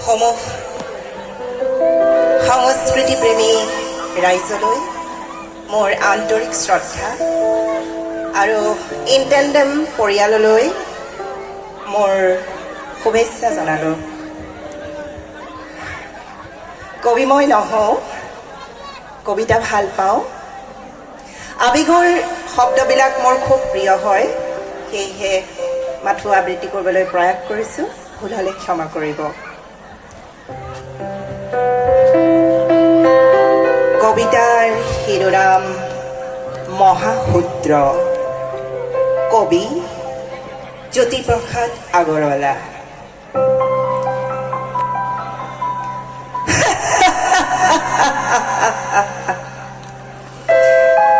সমূহ সংস্কৃতি প্ৰেমী ৰাইজলৈ মোৰ আন্তৰিক শ্ৰদ্ধা আৰু ইনটেণ্ডেম পৰিয়াললৈ মোৰ শুভেচ্ছা জনালোঁ। কবি মই নহওঁ, কবিতা ভাল পাওঁ। আৱেগৰ শব্দবিলাক মোৰ খুব প্ৰিয় হয়, সেয়েহে মাথো আবৃত্তি কৰিবলৈ প্ৰয়াস কৰিছোঁ। ভুল হ'লে ক্ষমা কৰিব। কবিতাৰ শিৰোনাম মহাসূদ্ৰ। কবি জ্যোতিপ্ৰসাদ আগৰৱালা।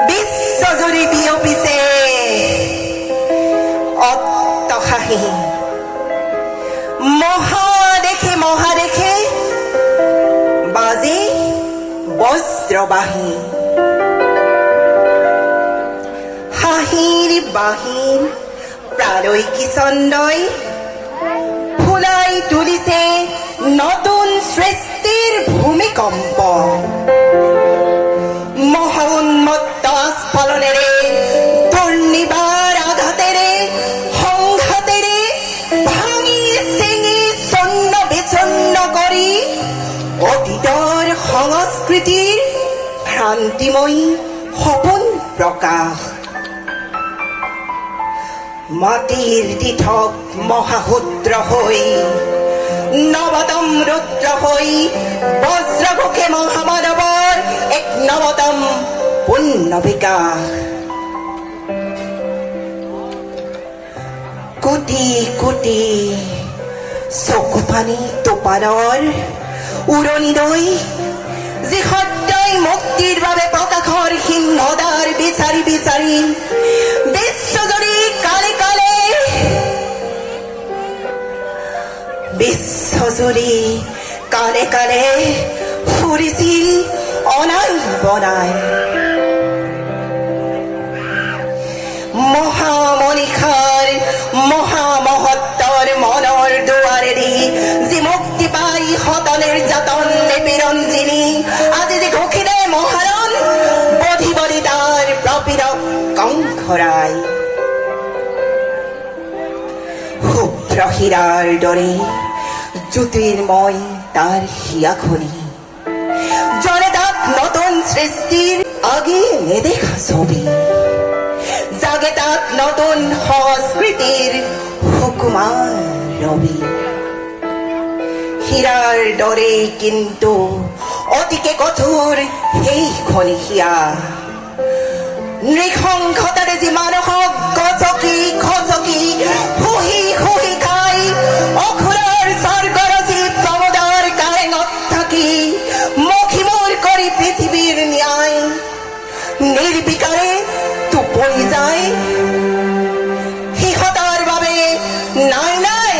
বিশ্বজুৰি বিয়পিছে অট্টহাসি। মহাদেশে মহাদেশে বাজে বজ্ৰবাহী। হাঁহিৰ বাঁহীৰ প্ৰালৈকী ছন্দই ফুলাই তুলিছে নতুন সৃষ্টিৰ ভূমিকম্প। মহোন্মত্ত আস্ফলনেৰে দুৰ্নিবাৰ আঘাতেৰে সংঘাতেৰে ভাঙি চিঙি চন্ন বিচন্ন কৰি অতীতৰ সংস্কৃতিৰ ভ্ৰান্তিময়ী সপোন প্ৰকাশ। মাটিৰ তীৰ্থক মহাসূদ্ৰ হৈ নৱতম ৰুদ্ৰ হৈ বজ্ৰঘোষে মহামানৱৰ এক নৱতম পূৰ্ণ বিকাশ। কোটি কোটি চকু পানী টোপালৰ উৰণি লৈ যি সত্যই মুক্তিৰ বাবে প্ৰকাশৰ সিংহদ্বাৰ বিচাৰি বিচাৰি বিশ্বজুৰি কালে কালে বিশ্বজুৰি কালে কালে ফুৰিছিল অনাই বনাই। মহামনিষাৰ মহামহত্তৰ মনৰ দুৱাৰেদি যি মুক্তি পাই শত নিৰ্যাতন নিপীড়নজিনী আজি যি ঘোষিলে মহাৰণ বধি বধি তাৰ প্ৰপীড়ক কংসৰাই। শুভ্ৰ হীৰাৰ দৰে জ্যোতিৰ্ময় তাৰ হিয়াখনি জনে তাত নতুন সৃষ্টিৰ আগে নেদেখা ছবি। জাগে তাত নতুন সংস্কৃতিৰ সুকুমাৰ ৰবি। হীৰাৰ দৰে কিন্তু অতিকে কঠোৰ সেইখনি হিয়া। নৃশংসতাৰে যি মানুহক গচকি খচকি শুহি শুহি খাই অসুৰৰ স্বৰ্গৰচী প্ৰমোদৰ কাৰেঙত থাকি মখিমূৰ কৰি পৃথিৱীৰ ন্যায় নিৰ্বিকাৰে টোপনি যায়। সিহঁতৰ বাবে নাই নাই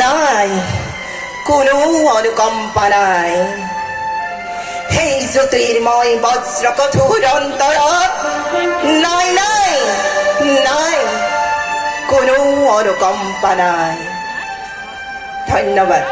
নাই কোনো অনুকম্পা নাই। সেই জ্যোতিৰ্ময় বজ্ৰ কঠোৰ অন্তৰত নাই নাই নাই কোনো অনুকম্পা নাই। ধন্যবাদ।